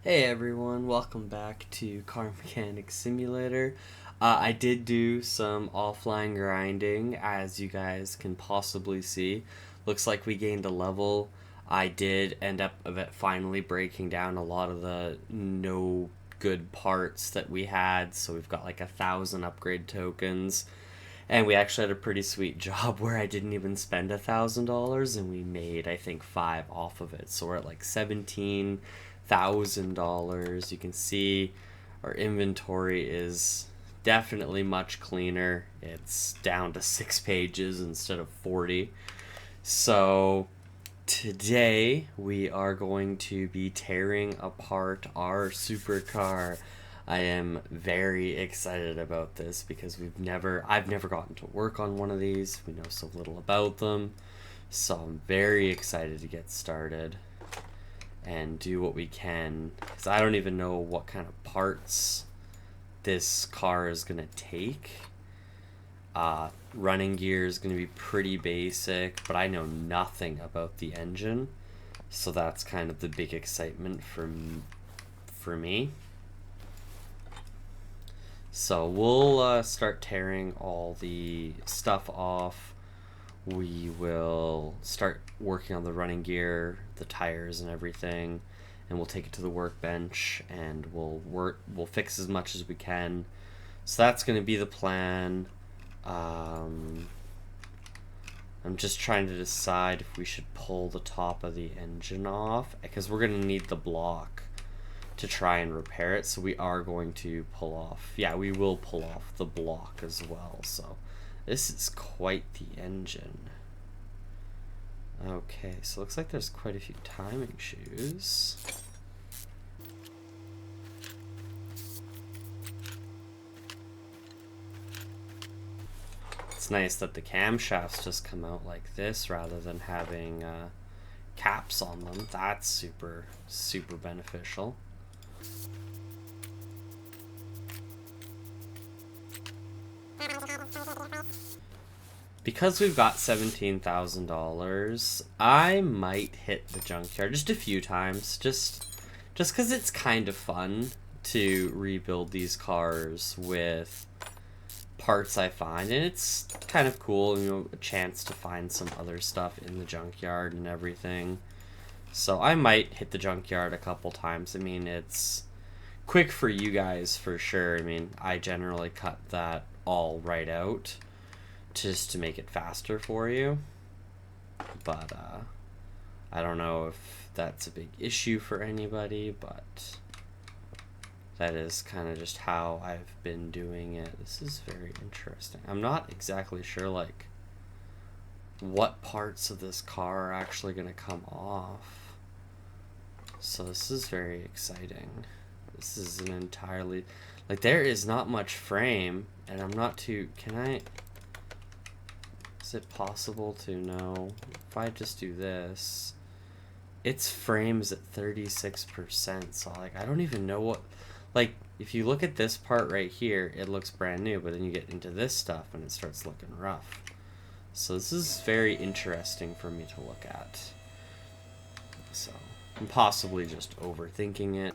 Hey everyone, welcome back to Car Mechanic Simulator. I did do some offline grinding, as you guys can possibly see. Looks like we gained a level. I did end up finally breaking down a lot of the no good parts that we had, so we've got like 1,000 upgrade tokens. And we actually had a pretty sweet job where I didn't even spend $1,000 and we made, I think, five off of it. So we're at like $17,000. You can see our inventory is definitely much cleaner. It's down to 6 pages instead of 40. So today we are going to be tearing apart our supercar. I am very excited about this because I've never gotten to work on one of these. We know so little about them. So I'm very excited to get started and do what we can, because I don't even know what kind of parts this car is going to take. Running gear is going to be pretty basic, but I know nothing about the engine, so that's kind of the big excitement for me. So we'll start tearing all the stuff off. We will start working on the running gear, the tires and everything, and we'll take it to the workbench and we'll fix as much as we can. So that's going to be the plan. I'm just trying to decide if we should pull the top of the engine off, because we're going to need the block to try and repair it. So we are going to pull off, yeah, we will pull off the block as well. So this is quite the engine. Okay, so it looks like there's quite a few timing shoes. It's nice that the camshafts just come out like this rather than having caps on them. That's super beneficial. Because we've got $17,000, I might hit the junkyard just a few times, just because it's kind of fun to rebuild these cars with parts I find, and it's kind of cool, you know, a chance to find some other stuff in the junkyard and everything. So I might hit the junkyard a couple times. I mean, it's quick for you guys for sure. I mean, I generally cut that all right out just to make it faster for you, but I don't know if that's a big issue for anybody, but that is kind of just how I've been doing it. This is very interesting. I'm not exactly sure like what parts of this car are actually going to come off, so this is very exciting. This is an entirely, like, there is not much frame, and I'm not too, is it possible to know if I just do this? Its frames at 36%, so like I don't even know what, like, if you look at this part right here, it looks brand new, but then you get into this stuff and it starts looking rough. So this is very interesting for me to look at. So I'm possibly just overthinking it.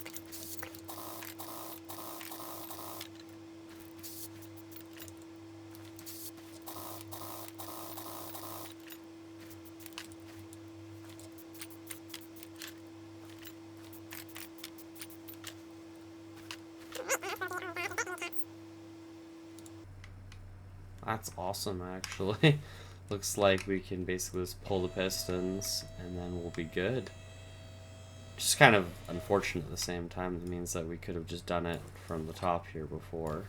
That's awesome, actually. Looks like we can basically just pull the pistons and then we'll be good. Just kind of unfortunate at the same time. It means that we could have just done it from the top here before.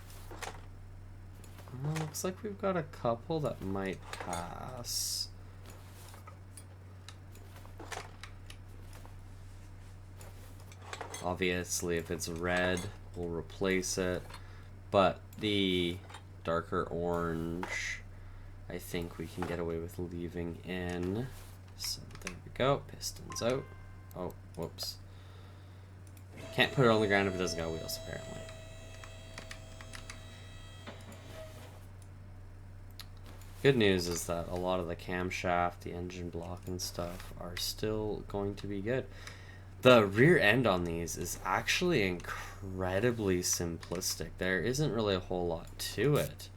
Looks like we've got a couple that might pass. Obviously, if it's red, we'll replace it. But the darker orange, I think we can get away with leaving in. So there we go. Pistons out. Oh, whoops. Can't put it on the ground if it doesn't got wheels, apparently. Good news is that a lot of the camshaft, the engine block and stuff are still going to be good. The rear end on these is actually incredibly simplistic. There isn't really a whole lot to it.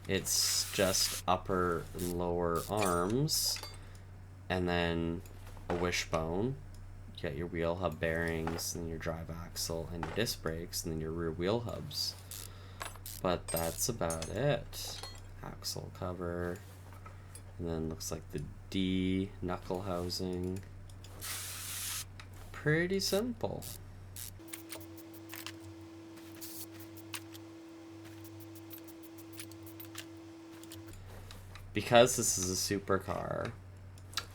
It's just upper and lower arms, and then a wishbone. You got your wheel hub bearings, and your drive axle, and your disc brakes, and then your rear wheel hubs. But that's about it. Axle cover, and then looks like the D knuckle housing. Pretty simple. Because this is a supercar,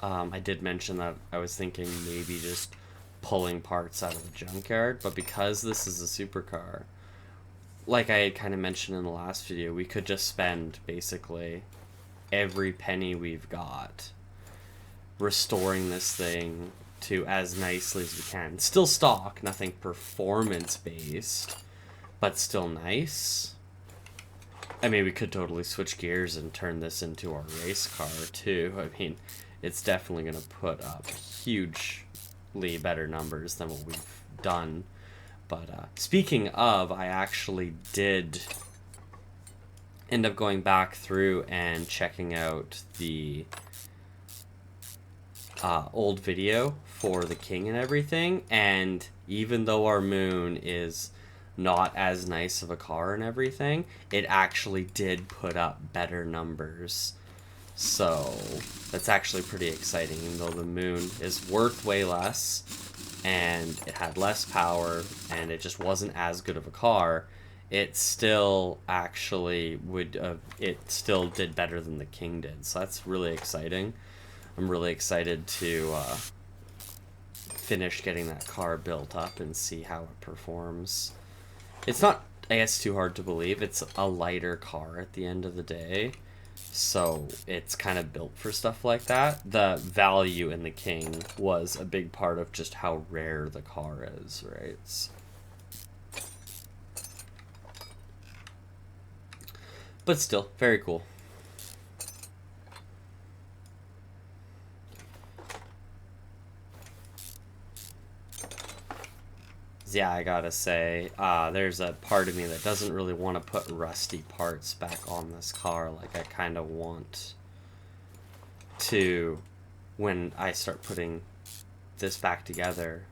I did mention that I was thinking maybe just pulling parts out of the junkyard, but because this is a supercar, like I had kind of mentioned in the last video, we could just spend basically every penny we've got restoring this thing to as nicely as we can. Still stock, nothing performance based, but still nice. I mean, we could totally switch gears and turn this into our race car too. I mean, it's definitely going to put up hugely better numbers than what we've done. But speaking of, I actually did end up going back through and checking out the old video for the King and everything, and even though our Moon is not as nice of a car and everything, it actually did put up better numbers. So that's actually pretty exciting. Even though the Moon is worth way less and it had less power and it just wasn't as good of a car, it still actually it still did better than the King did. So that's really exciting. I'm really excited to finish getting that car built up and see how it performs. It's not, I guess, too hard to believe. It's a lighter car at the end of the day, so it's kind of built for stuff like that. The value in the King was a big part of just how rare the car is, right? But still, very cool. Yeah, I gotta say, there's a part of me that doesn't really want to put rusty parts back on this car. Like, I kind of want to, when I start putting this back together,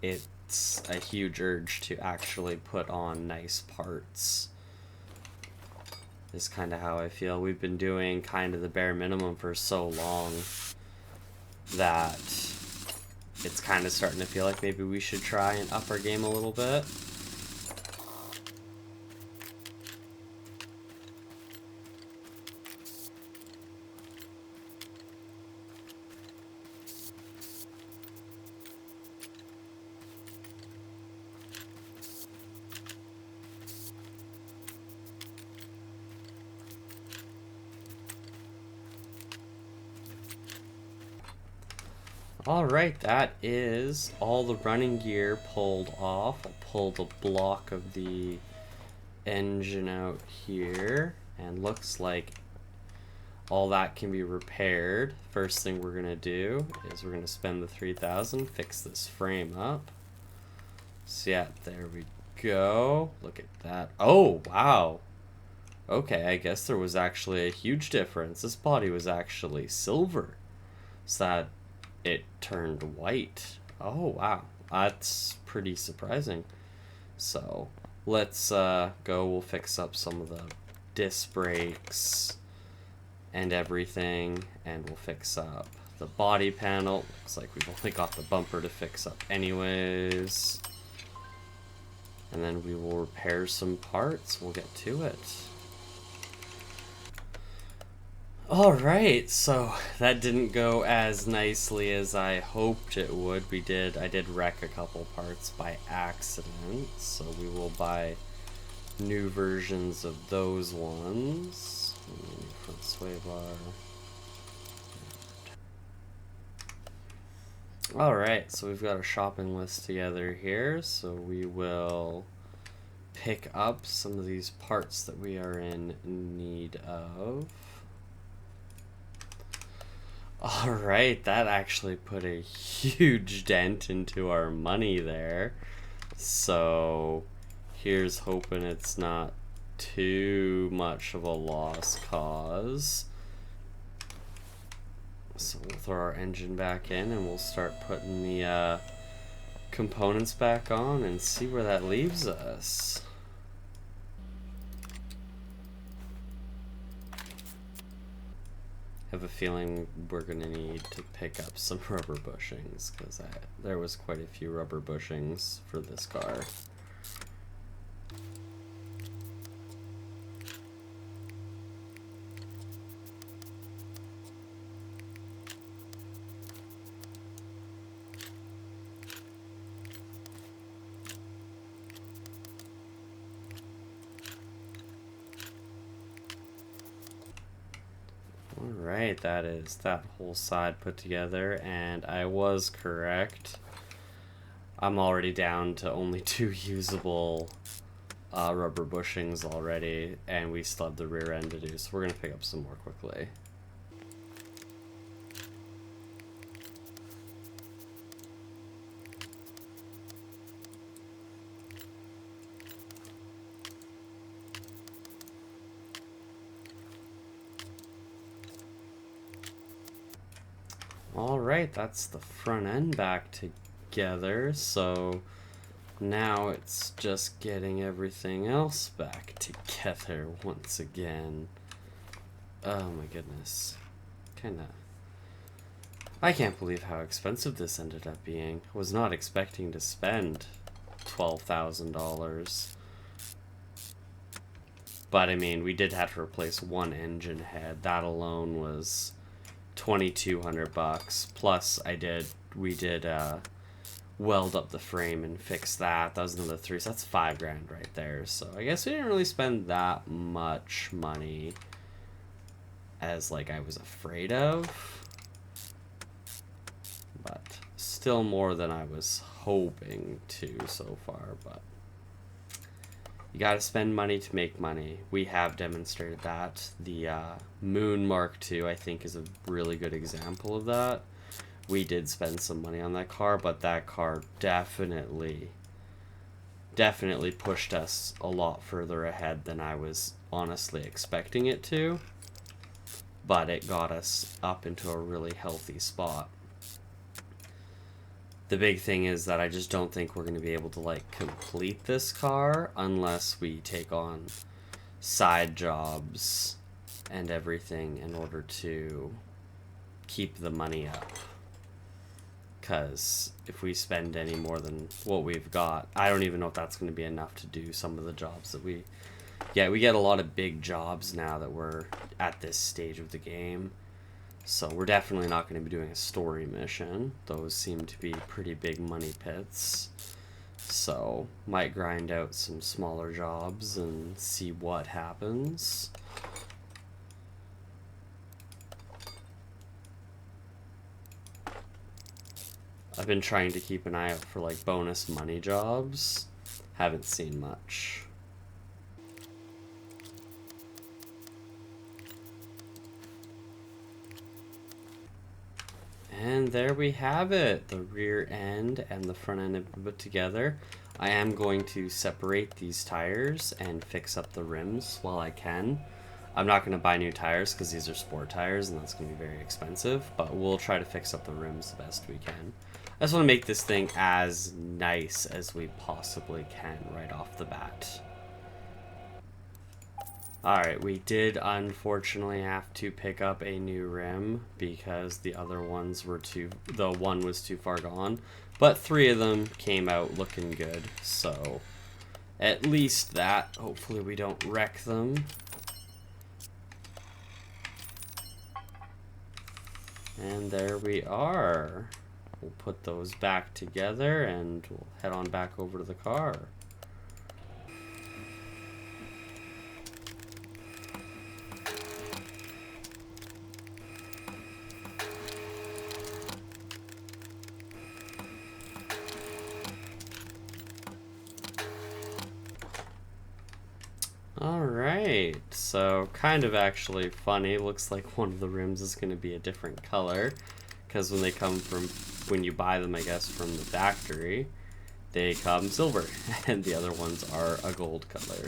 it's a huge urge to actually put on nice parts. Is kind of how I feel. We've been doing kind of the bare minimum for so long that it's kind of starting to feel like maybe we should try and up our game a little bit. Alright, that is all the running gear pulled off. I'll pull the block of the engine out here, and looks like all that can be repaired. First thing we're gonna do is we're gonna spend the 3,000, fix this frame up. So yeah, there we go. Look at that. Oh, wow. Okay, I guess there was actually a huge difference. This body was actually silver. So that it turned white. Oh, wow. That's pretty surprising. So let's go. We'll fix up some of the disc brakes and everything, and we'll fix up the body panel. Looks like we've only got the bumper to fix up anyways. And then we will repair some parts. We'll get to it. Alright, so that didn't go as nicely as I hoped it would. I did wreck a couple parts by accident, so we will buy new versions of those ones. Front sway bar. Alright, so we've got a shopping list together here, so we will pick up some of these parts that we are in need of. Alright, that actually put a huge dent into our money there. So here's hoping it's not too much of a lost cause. So we'll throw our engine back in and we'll start putting the components back on and see where that leaves us. I have a feeling we're gonna need to pick up some rubber bushings because there was quite a few rubber bushings for this car. Alright, that is that whole side put together, and I was correct. I'm already down to only 2 usable rubber bushings already, and we still have the rear end to do, so we're going to pick up some more quickly. Alright, that's the front end back together, so now it's just getting everything else back together once again. Oh my goodness. I can't believe how expensive this ended up being. I was not expecting to spend $12,000. But I mean, we did have to replace one engine head. That alone was $2,200 plus we did weld up the frame and fix that. That was another 3, so that's $5,000 right there. So I guess we didn't really spend that much money as like I was afraid of, but still more than I was hoping to so far. But you gotta spend money to make money. We have demonstrated that. The Moon Mark II, I think, is a really good example of that. We did spend some money on that car, but that car definitely pushed us a lot further ahead than I was honestly expecting it to. But it got us up into a really healthy spot. The big thing is that I just don't think we're going to be able to like complete this car unless we take on side jobs and everything in order to keep the money up. Because if we spend any more than what we've got, I don't even know if that's going to be enough to do some of the jobs that we get a lot of big jobs now that we're at this stage of the game. So we're definitely not going to be doing a story mission. Those seem to be pretty big money pits. So might grind out some smaller jobs and see what happens. I've been trying to keep an eye out for like bonus money jobs. Haven't seen much. And there we have it, the rear end and the front end have been put together. I am going to separate these tires and fix up the rims while I can. I'm not going to buy new tires because these are sport tires and that's going to be very expensive, but we'll try to fix up the rims the best we can. I just want to make this thing as nice as we possibly can right off the bat. Alright, we did unfortunately have to pick up a new rim because the other ones were the one was too far gone. But 3 of them came out looking good, so at least that. Hopefully we don't wreck them. And there we are. We'll put those back together and we'll head on back over to the car. Alright, so kind of actually funny. Looks like one of the rims is going to be a different color. Because when they come from, when you buy them, I guess, from the factory, they come silver. And the other ones are a gold color.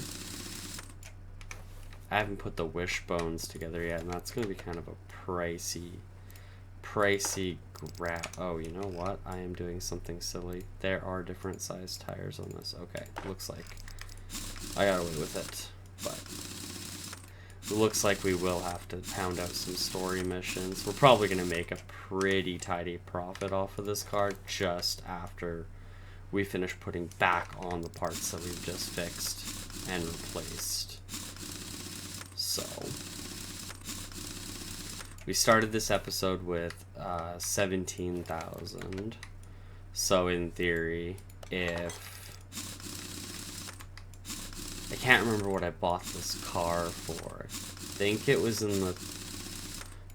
I haven't put the wishbones together yet, and that's going to be kind of a pricey grab. Oh, you know what? I am doing something silly. There are different size tires on this. Okay, looks like I got away with it, but it looks like we will have to pound out some story missions. We're probably going to make a pretty tidy profit off of this car just after we finish putting back on the parts that we've just fixed and replaced. So we started this episode with 17,000. So in theory, if I can't remember what I bought this car for. I think it was in the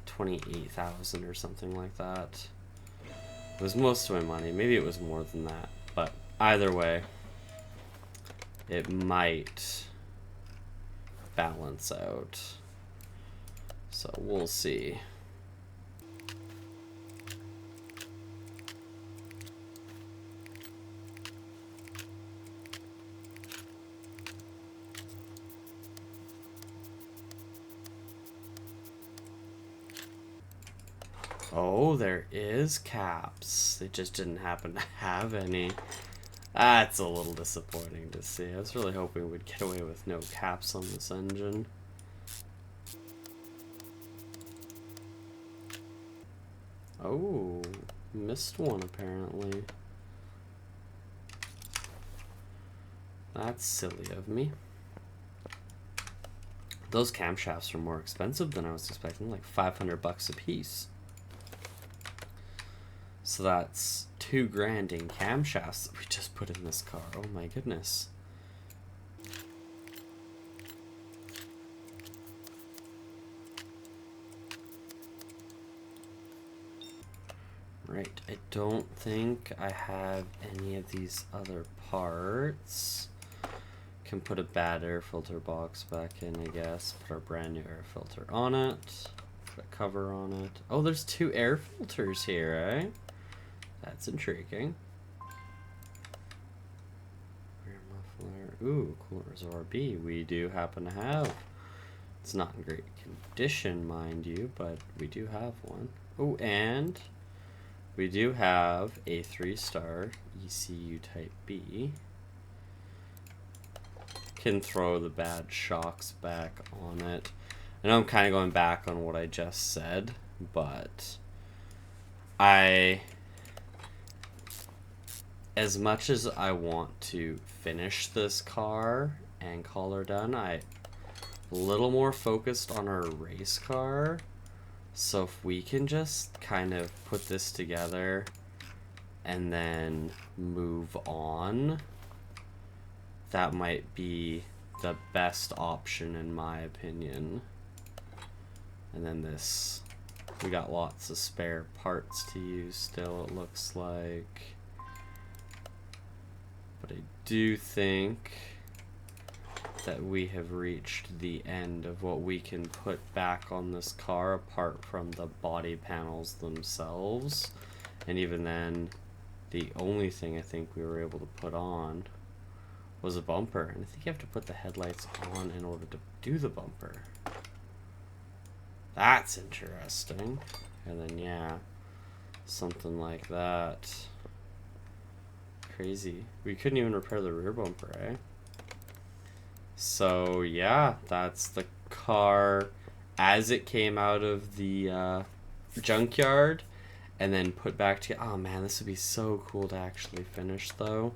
28,000 or something like that. It was most of my money. Maybe it was more than that. But either way, it might balance out. So we'll see. Oh, there is caps. They just didn't happen to have any. That's a little disappointing to see. I was really hoping we'd get away with no caps on this engine. Oh, missed one apparently. That's silly of me. Those camshafts are more expensive than I was expecting, like 500 bucks a piece. So that's $2,000 in camshafts that we just put in this car. Oh my goodness. Right, I don't think I have any of these other parts. Can put a bad air filter box back in, I guess. Put our brand new air filter on it. Put a cover on it. Oh, there's 2 air filters here, eh? That's intriguing. Rear muffler. Ooh, Coolant Reservoir B. We do happen to have. It's not in great condition, mind you, but we do have one. Oh, and we do have a 3-star ECU Type B. Can throw the bad shocks back on it. I know I'm kind of going back on what I just said, but as much as I want to finish this car and call her done, I'm a little more focused on our race car. So if we can just kind of put this together and then move on, that might be the best option in my opinion. And then this, we got lots of spare parts to use still, it looks like. But I do think that we have reached the end of what we can put back on this car apart from the body panels themselves. And even then, the only thing I think we were able to put on was a bumper. And I think you have to put the headlights on in order to do the bumper. That's interesting. And then, yeah, something like that. Crazy. We couldn't even repair the rear bumper, eh? So yeah, that's the car as it came out of the junkyard and then put back together. Oh man, this would be so cool to actually finish though.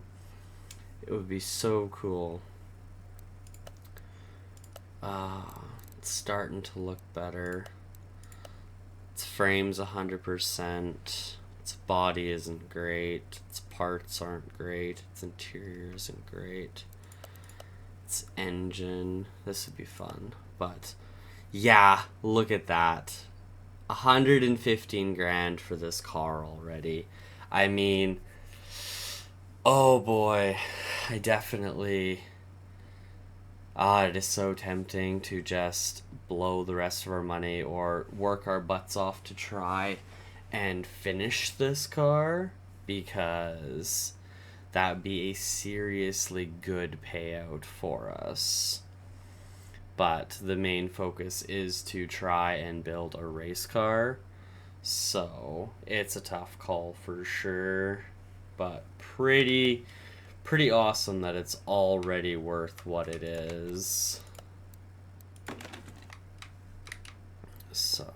It would be so cool. It's starting to look better. Its frame's 100%. Its body isn't great. Its parts aren't great. Its interior isn't great. Its engine. This would be fun. But yeah, look at that. 115 grand for this car already. I mean, oh boy, I definitely It is so tempting to just blow the rest of our money or work our butts off to try and finish this car, because that would be a seriously good payout for us. But the main focus is to try and build a race car, so it's a tough call for sure, but pretty awesome that it's already worth what it is. So,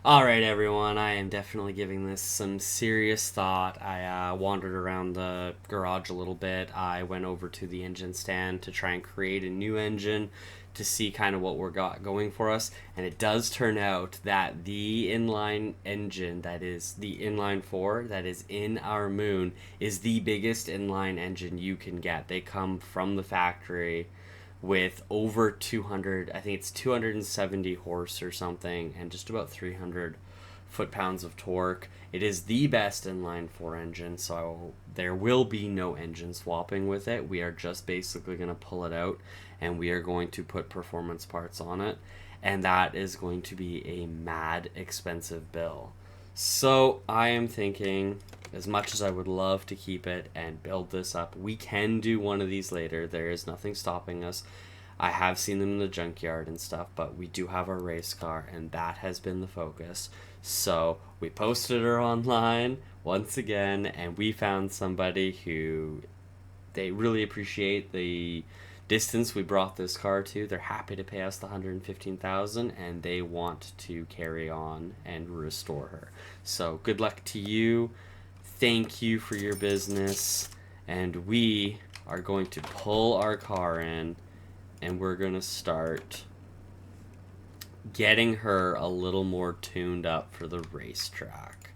all right, everyone, I am definitely giving this some serious thought. I wandered around the garage a little bit. I went over to the engine stand to try and create a new engine to see kind of what we're got going for us, and it does turn out that the inline engine, that is the inline 4 that is in our Moon, is the biggest inline engine you can get. They come from the factory with over 200, I think it's 270 horse or something, and just about 300 foot-pounds of torque. It is the best inline 4 engine, so there will be no engine swapping with it. We are just basically going to pull it out, and we are going to put performance parts on it, and that is going to be a mad expensive bill. So I am thinking, as much as I would love to keep it and build this up, we can do one of these later. There is nothing stopping us. I have seen them in the junkyard and stuff, but we do have our race car, and that has been the focus. So we posted her online once again, and we found somebody who, they really appreciate the distance we brought this car to. They're happy to pay us the $115,000, and they want to carry on and restore her. So good luck to you. Thank you for your business, and we are going to pull our car in, and we're going to start getting her a little more tuned up for the racetrack.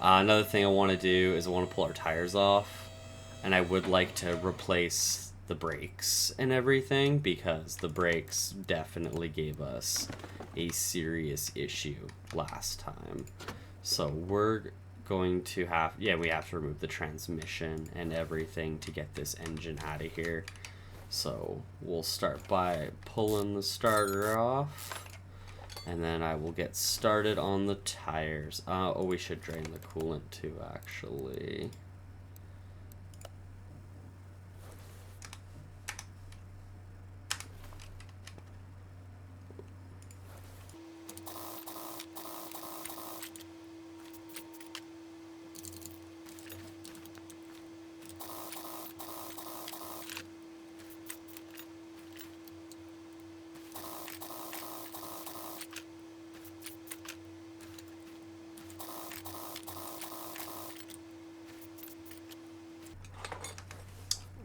Another thing I want to do is I want to pull our tires off, and I would like to replace the brakes and everything, because the brakes definitely gave us a serious issue last time. So we're going to have, we have to remove the transmission and everything to get this engine out of here. So we'll start by pulling the starter off, and then I will get started on the tires. Oh, we should drain the coolant too, actually.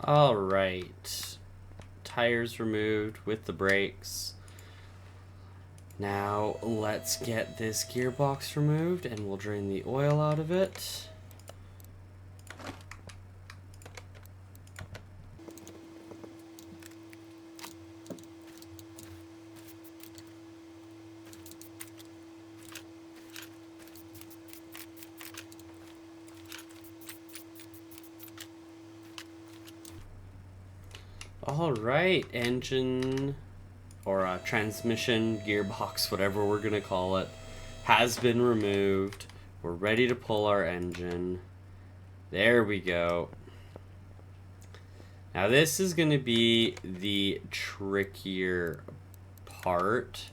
All right, tires removed with the brakes. Now let's get this gearbox removed, and we'll drain the oil out of it. All right, engine or transmission, gearbox, whatever we're gonna call it, has been removed. We're ready to pull our engine. There we go. Now this is gonna be the trickier part,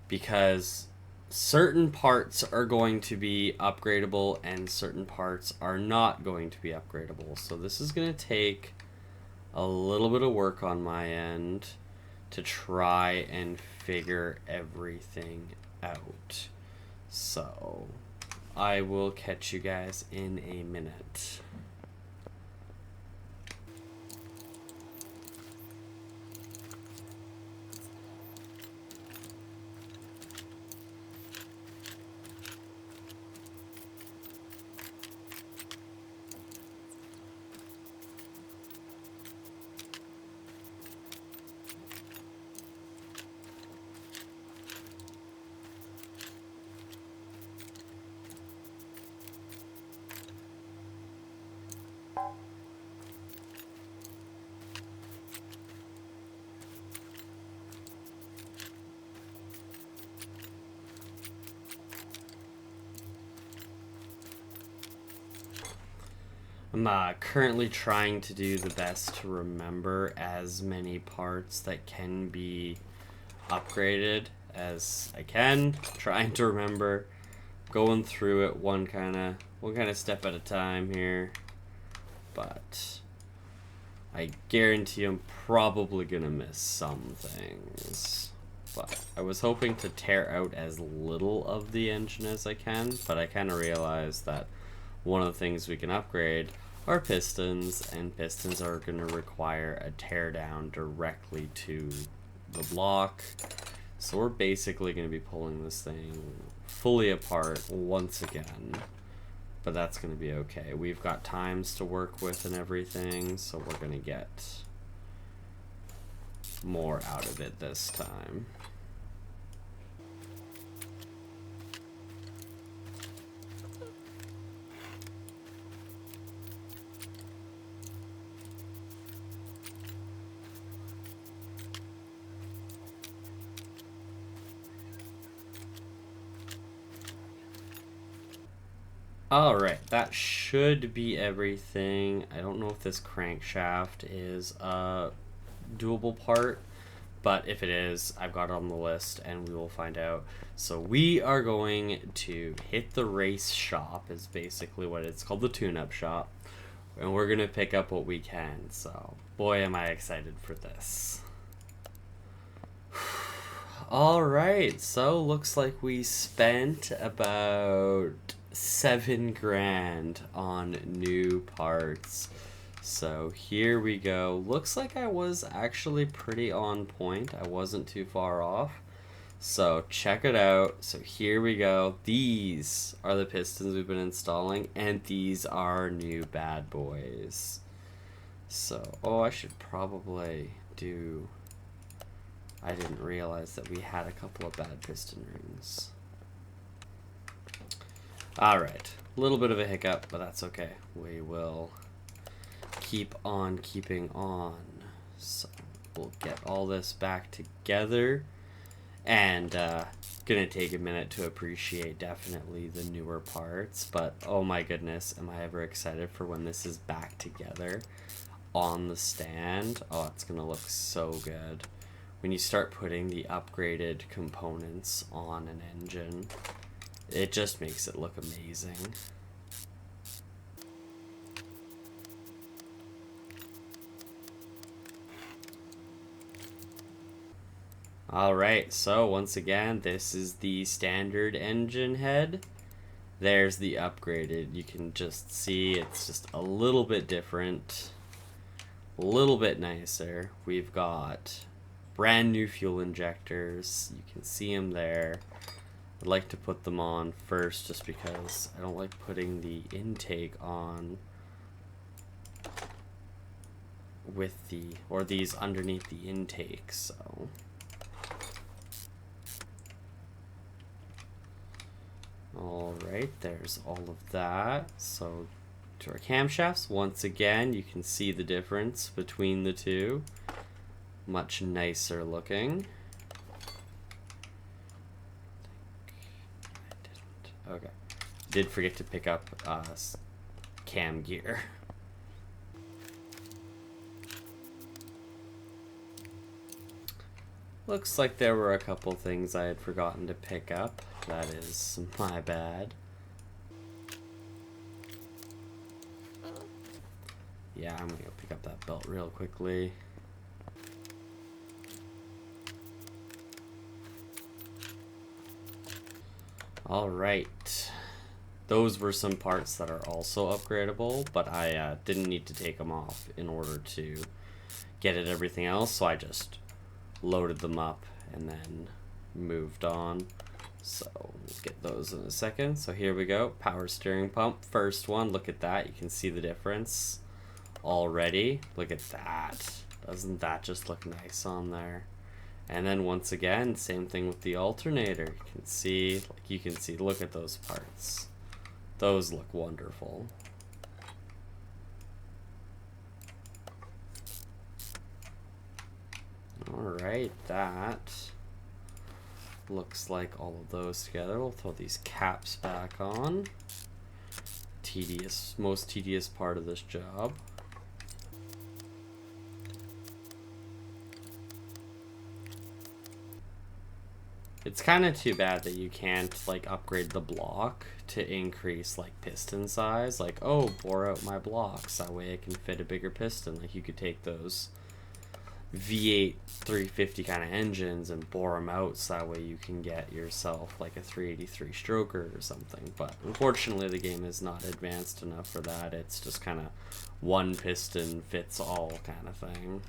because certain parts are going to be upgradable and certain parts are not going to be upgradable. So this is gonna take a little bit of work on my end to try and figure everything out. So I will catch you guys in a minute. I'm currently trying to do the best to remember as many parts that can be upgraded as I can. Trying to remember, going through it one kind of step at a time here. But I guarantee I'm probably gonna miss some things. But I was hoping to tear out as little of the engine as I can, but I kind of realized that one of the things we can upgrade are pistons, and pistons are going to require a teardown directly to the block. So we're basically going to be pulling this thing fully apart once again, but that's going to be okay. We've got times to work with and everything, so we're going to get more out of it this time. Alright, that should be everything. I don't know if this crankshaft is a doable part, but if it is, I've got it on the list and we will find out. So we are going to hit the race shop, is basically what it's called, the tune-up shop, and we're going to pick up what we can. So boy, am I excited for this. Alright, so looks like we spent about $7 grand on new parts. So here we go. Looks like I was actually pretty on point. I wasn't too far off. So check it out. So here we go. These are the pistons we've been installing, and these are new bad boys. So, oh, I should probably do... I didn't realize that we had a couple of bad piston rings. Alright, a little bit of a hiccup, but that's okay. We will keep on keeping on. So we'll get all this back together, and gonna take a minute to appreciate definitely the newer parts, but oh my goodness, am I ever excited for when this is back together on the stand. Oh, it's gonna look so good when you start putting the upgraded components on an engine. It just makes it look amazing. Alright, so once again, this is the standard engine head. There's the upgraded. You can just see it's just a little bit different, a little bit nicer. We've got brand new fuel injectors. You can see them there. I'd like to put them on first just because I don't like putting the intake on with the, or these underneath the intake, so. Alright, there's all of that. So to our camshafts, once again, you can see the difference between the two. Much nicer looking. Okay. Did forget to pick up cam gear. Looks like there were a couple things I had forgotten to pick up. That is my bad. Yeah, I'm gonna go pick up that belt real quickly. Alright, those were some parts that are also upgradable, but I didn't need to take them off in order to get at everything else, so I just loaded them up and then moved on. So we'll get those in a second. So here we go, power steering pump, first one. Look at that, you can see the difference already. Look at that, doesn't that just look nice on there? And then once again, same thing with the alternator. You can see, look at those parts. Those look wonderful. Alright, that looks like all of those together. We'll throw these caps back on. most tedious part of this job. It's kind of too bad that you can't like upgrade the block to increase like piston size. Like, oh, bore out my blocks, that way I can fit a bigger piston. Like, you could take those V8 350 kind of engines and bore them out, so that way you can get yourself like a 383 stroker or something. But unfortunately the game is not advanced enough for that. It's just kind of one piston fits all kind of thing.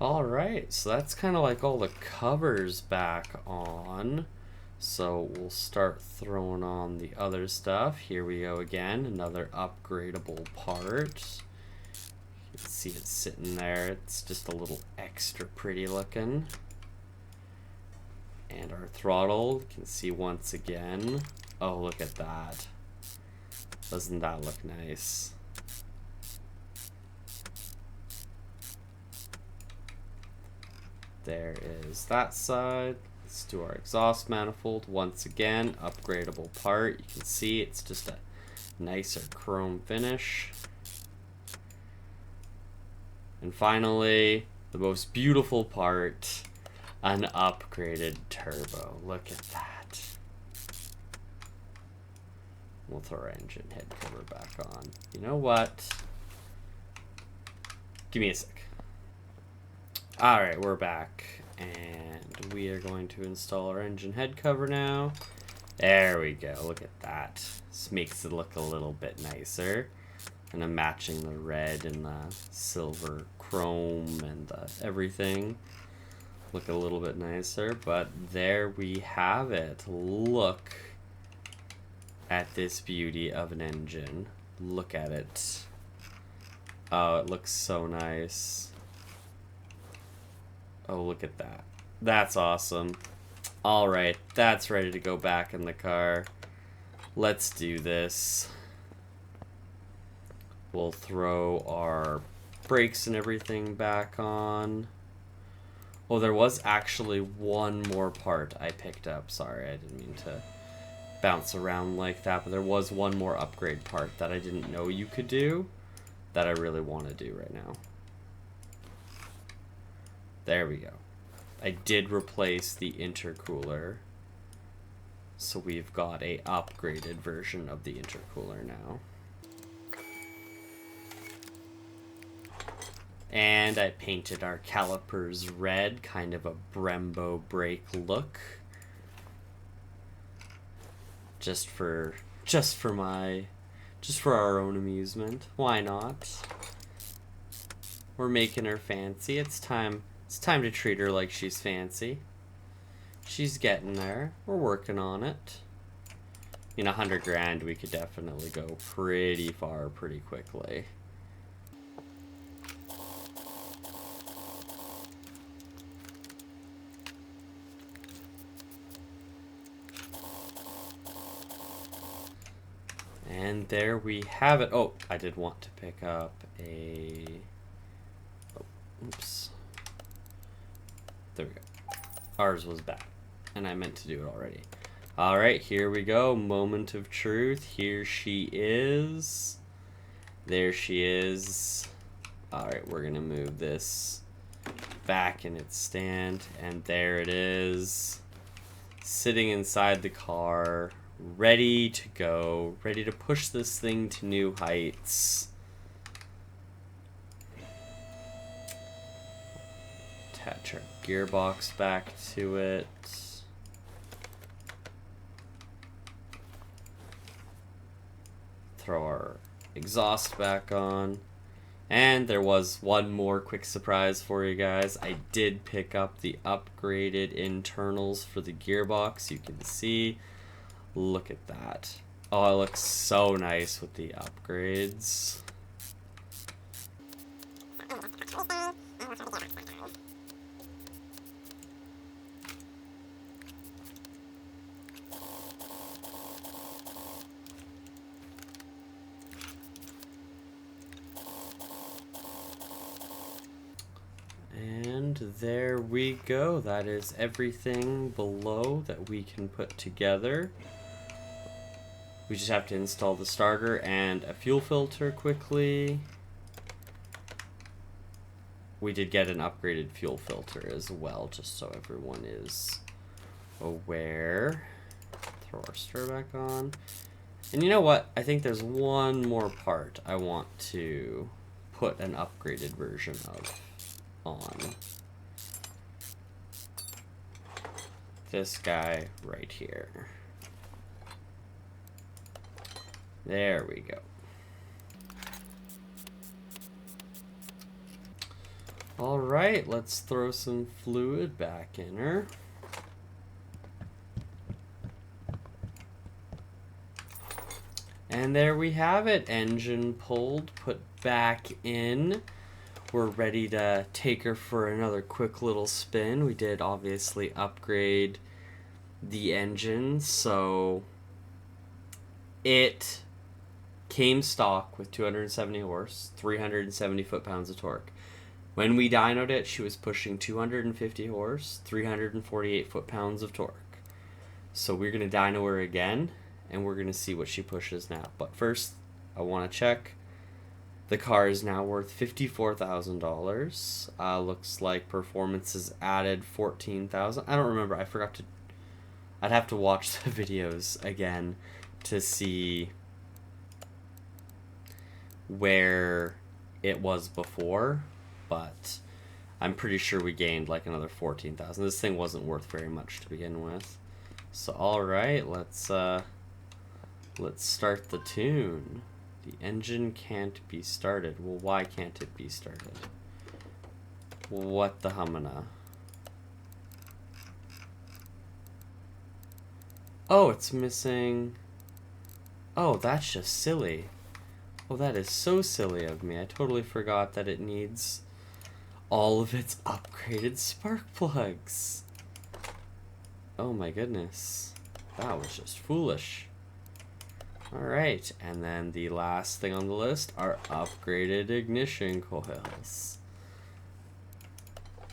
Alright, so that's kind of like all the covers back on. So we'll start throwing on the other stuff. Here we go again, another upgradable part. You can see it sitting there. It's just a little extra pretty looking. And our throttle, you can see once again. Oh, look at that. Doesn't that look nice? There is that side. Let's do our exhaust manifold once again. Upgradable part. You can see it's just a nicer chrome finish. And finally, the most beautiful part, an upgraded turbo. Look at that. We'll throw our engine head cover back on. You know what? Give me a sec. Alright, we're back, and we are going to install our engine head cover now. There we go, look at that. This makes it look a little bit nicer. And I'm matching the red and the silver chrome and the everything. Look a little bit nicer, but there we have it. Look at this beauty of an engine. Look at it. Oh, it looks so nice. Oh, look at that. That's awesome. Alright, that's ready to go back in the car. Let's do this. We'll throw our brakes and everything back on. Oh, there was actually one more part I picked up. Sorry, I didn't mean to bounce around like that, but there was one more upgrade part that I didn't know you could do that I really want to do right now. There we go. I did replace the intercooler. So we've got a upgraded version of the intercooler now. And I painted our calipers red, kind of a Brembo brake look. Just for our own amusement. Why not? We're making her fancy. It's time to treat her like she's fancy. She's getting there. We're working on it. In 100 grand, we could definitely go pretty far pretty quickly. And there we have it. Oh, I did want to pick up a... Oh, oops. There we go. Ours was back, and I meant to do it already. Alright, here we go. Moment of truth. Here she is. There she is. Alright, we're going to move this back in its stand, and there it is. Sitting inside the car, ready to go, ready to push this thing to new heights. Attach our gearbox back to it. Throw our exhaust back on. And there was one more quick surprise for you guys. I did pick up the upgraded internals for the gearbox. You can see. Look at that. Oh, it looks so nice with the upgrades. And there we go. That is everything below that we can put together. We just have to install the starter and a fuel filter quickly. We did get an upgraded fuel filter as well, just so everyone is aware. Throw our stir back on. And you know what? I think there's one more part I want to put an upgraded version of on. This guy right here. There we go. All right, let's throw some fluid back in her. And there we have it. Engine pulled, put back in. We're ready to take her for another quick little spin. We did obviously upgrade the engine, so it came stock with 270 horse, 370 foot-pounds of torque. When we dynoed it, she was pushing 250 horse, 348 foot-pounds of torque. So we're going to dyno her again, and we're going to see what she pushes now. But first, I want to check. The car is now worth $54,000. Looks like performance has added 14,000. I don't remember. I forgot to... I'd have to watch the videos again to see where it was before. But I'm pretty sure we gained like another 14,000. This thing wasn't worth very much to begin with. So all right, let's start the tune. The engine can't be started. Well, why can't it be started? What the humana? Oh, it's missing. Oh, that's just silly. Oh, that is so silly of me. I totally forgot that it needs all of its upgraded spark plugs. Oh my goodness. That was just foolish. Alright, and then the last thing on the list are upgraded ignition coils.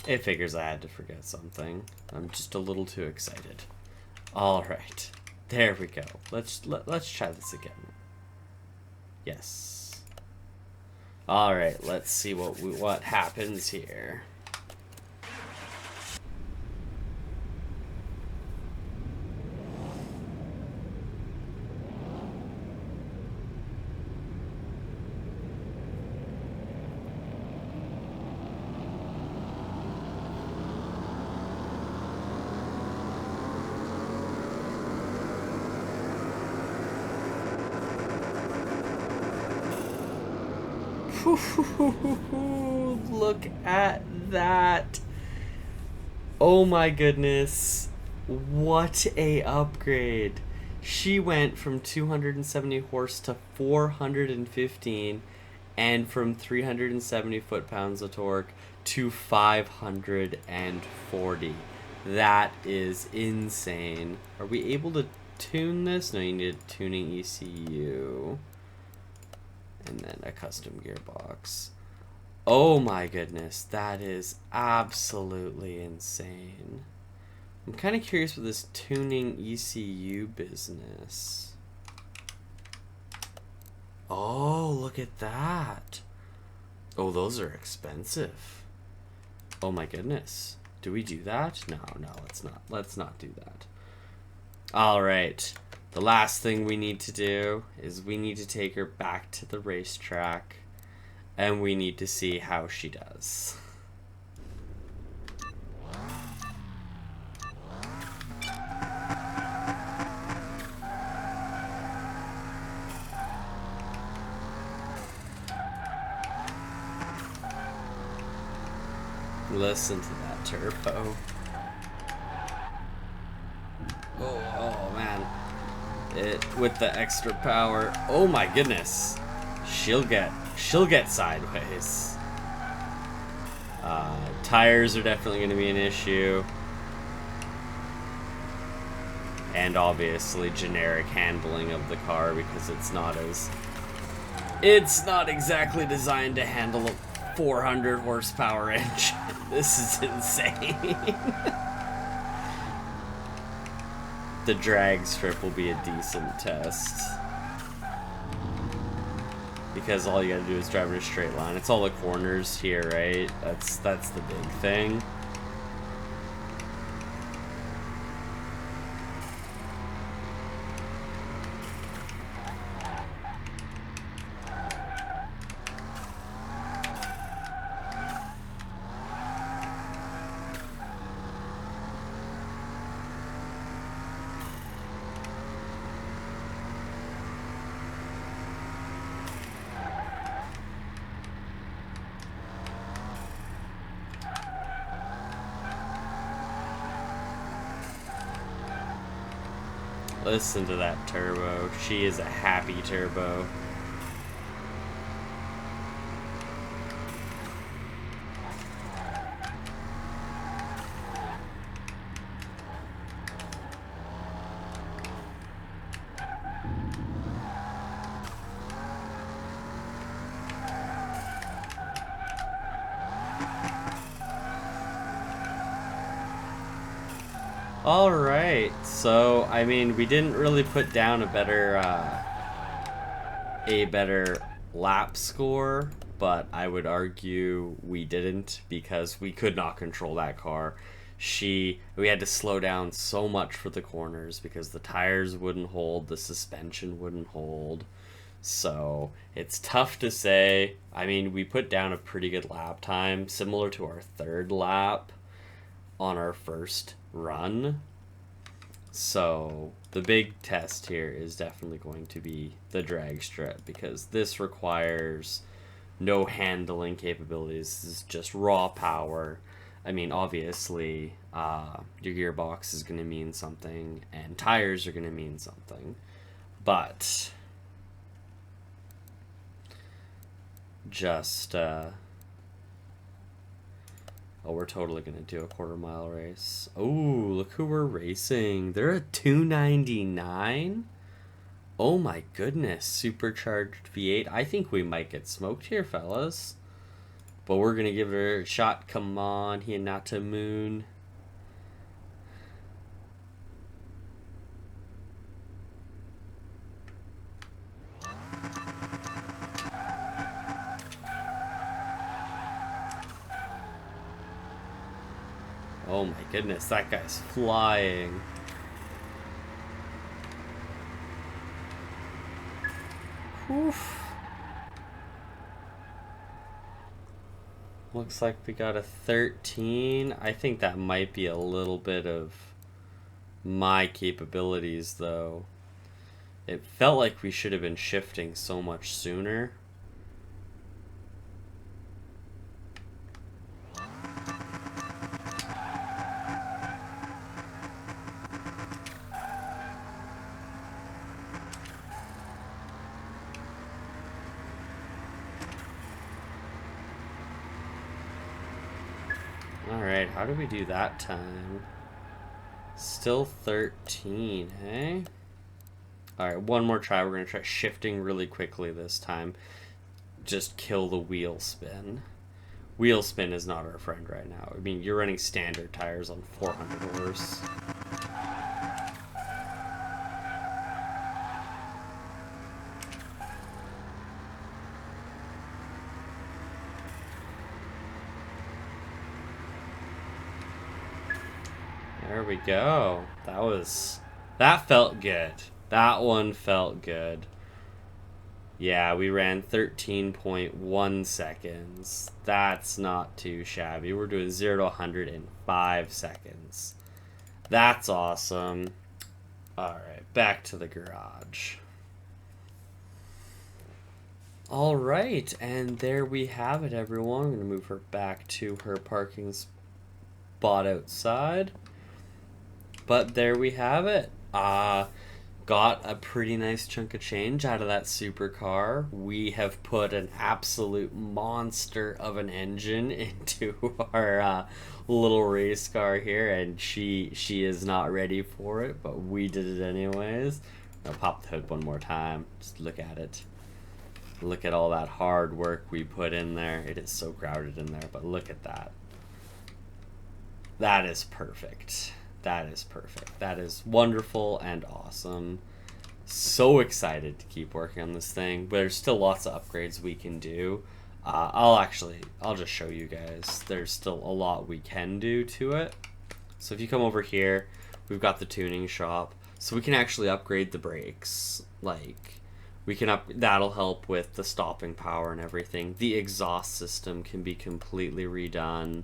It figures I had to forget something. I'm just a little too excited. Alright, there we go. Let's try this again. Yes. Alright, let's see what happens here. Look at that. Oh my goodness. What a upgrade. She went from 270 horse to 415 and from 370 foot-pounds of torque to 540. That is insane. Are we able to tune this? No, you need a tuning ECU. And then a custom gearbox. Oh my goodness, that is absolutely insane. I'm kind of curious with this tuning ECU business. Oh, look at that. Oh, those are expensive. Oh my goodness. Do we do that? No, let's not. Let's not do that. All right. The last thing we need to do is we need to take her back to the racetrack and we need to see how she does. Listen to that turbo. Oh man. With the extra power. Oh my goodness. She'll get sideways. Tires are definitely going to be an issue. And obviously generic handling of the car because it's not exactly designed to handle a 400 horsepower engine. This is insane. The drag strip will be a decent test. because all you gotta do is drive in a straight line. It's all the corners here, right? That's the big thing. Listen to that turbo. She is a happy turbo. Alright, so, I mean, we didn't really put down a better lap score, but I would argue we didn't because we could not control that car. We had to slow down so much for the corners because the tires wouldn't hold, the suspension wouldn't hold. So, it's tough to say. I mean, we put down a pretty good lap time, similar to our third lap on our first run. So the big test here is definitely going to be the drag strip because this requires no handling capabilities. This is just raw power. I mean, obviously, your gearbox is going to mean something and tires are going to mean something, but just oh, we're totally going to do a quarter-mile race. Oh, look who we're racing. They're a 299? Oh my goodness, supercharged V8. I think we might get smoked here, fellas. But we're going to give it a shot. Come on, Hinata Moon. Oh my goodness, that guy's flying. Oof. Looks like we got a 13. I think that might be a little bit of my capabilities, though. It felt like we should have been shifting so much sooner. Alright, how do we do that time? Still 13, hey? Alright, one more try. We're going to try shifting really quickly this time. Just kill the wheel spin. Wheel spin is not our friend right now. I mean, you're running standard tires on 400 horse. There we go. That felt good. That one felt good. Yeah, we ran 13.1 seconds. That's not too shabby. We're doing 0 to 100 in 5 seconds. That's awesome. Alright, back to the garage. Alright, and there we have it, everyone. I'm going to move her back to her parking spot outside. But there we have it. Got a pretty nice chunk of change out of that supercar. We have put an absolute monster of an engine into our little race car here, and she is not ready for it, but we did it anyways. I'll pop the hood one more time. Just look at it. Look at all that hard work we put in there. It is so crowded in there, but look at that. That is perfect. That is perfect. That is wonderful and awesome. So excited to keep working on this thing, but there's still lots of upgrades we can do. I'll just show you guys. There's still a lot we can do to it. So if you come over here, we've got the tuning shop. So we can actually upgrade the brakes. Like, that'll help with the stopping power and everything. The exhaust system can be completely redone.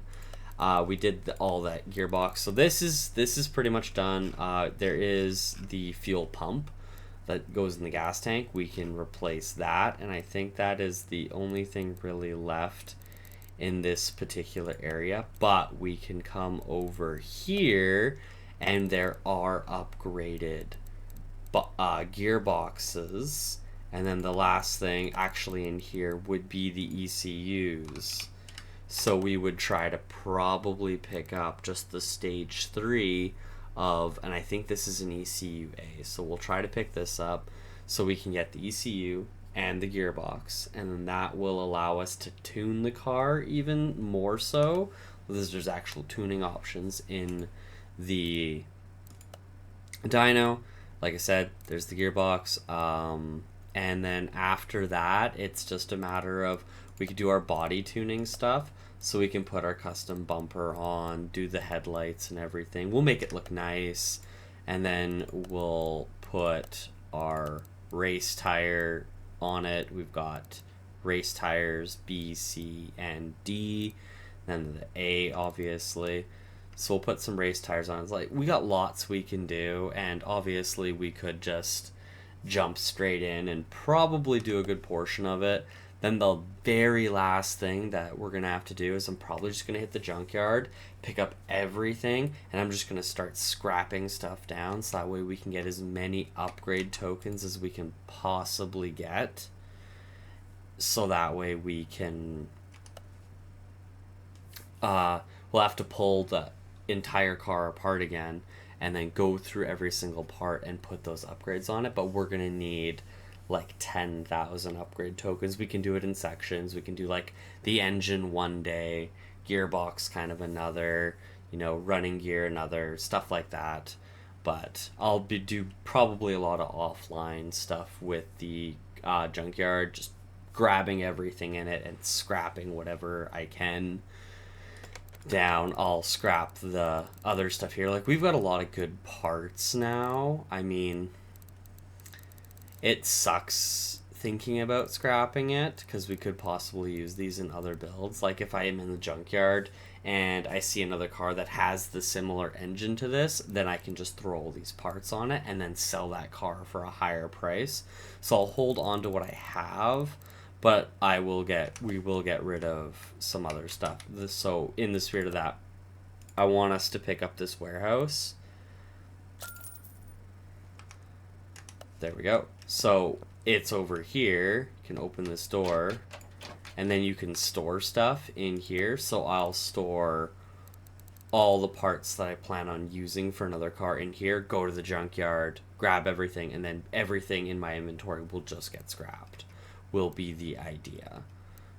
We did all that gearbox. So this is pretty much done. There is the fuel pump that goes in the gas tank. We can replace that, and I think that is the only thing really left in this particular area. But we can come over here, and there are upgraded gearboxes. And then the last thing actually in here would be the ECUs. So we would try to probably pick up just the stage 3 of, and I think this is an ECU A. So we'll try to pick this up so we can get the ECU and the gearbox, and then that will allow us to tune the car even more so. There's actual tuning options in the dyno. Like I said, there's the gearbox. And then after that, it's just a matter of, we could do our body tuning stuff. So we can put our custom bumper on, do the headlights and everything. We'll make it look nice. And then we'll put our race tire on it. We've got race tires B, C, and D. Then the A, obviously. So we'll put some race tires on. It's like, we got lots we can do. And obviously we could just jump straight in and probably do a good portion of it. Then the very last thing that we're gonna have to do is I'm probably just gonna hit the junkyard, pick up everything, and I'm just gonna start scrapping stuff down so that way we can get as many upgrade tokens as we can possibly get. So that way we can we'll have to pull the entire car apart again and then go through every single part and put those upgrades on it. But we're gonna need like 10,000 upgrade tokens. We can do it in sections. We can do like the engine one day, gearbox kind of another, running gear another, stuff like that. But I'll do probably a lot of offline stuff with the junkyard, just grabbing everything in it and scrapping whatever I can down. I'll scrap the other stuff here. Like, we've got a lot of good parts now. I mean, it sucks thinking about scrapping it because we could possibly use these in other builds. Like, if I am in the junkyard and I see another car that has the similar engine to this, then I can just throw all these parts on it and then sell that car for a higher price. So I'll hold on to what I have, but we will get rid of some other stuff. So in the spirit of that, I want us to pick up this warehouse. There we go. So it's over here. You can open this door and then you can store stuff in here. So I'll store all the parts that I plan on using for another car in here, go to the junkyard, grab everything, and then everything in my inventory will just get scrapped, will be the idea.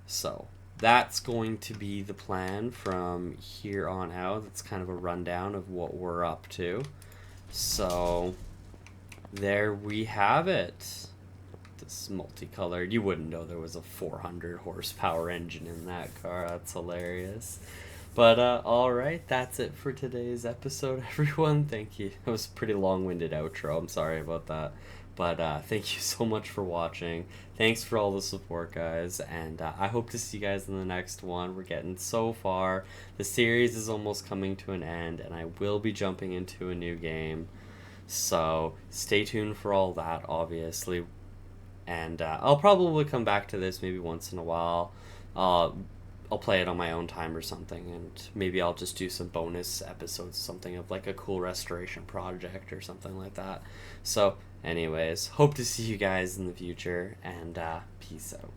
So that's going to be the plan from here on out. That's kind of a rundown of what we're up to. So there we have it. This multicolored, you wouldn't know there was a 400 horsepower engine in that car. That's hilarious. But all right, that's it for today's episode, everyone. Thank you. It was a pretty long-winded outro. I'm sorry about that. But thank you so much for watching. Thanks for all the support, guys. And I hope to see you guys in the next one. We're getting so far. The series is almost coming to an end, and I will be jumping into a new game. So stay tuned for all that, obviously. And I'll probably come back to this maybe once in a while. I'll play it on my own time or something, and maybe I'll just do some bonus episodes, something of like a cool restoration project or something like that. So anyways, hope to see you guys in the future, and peace out.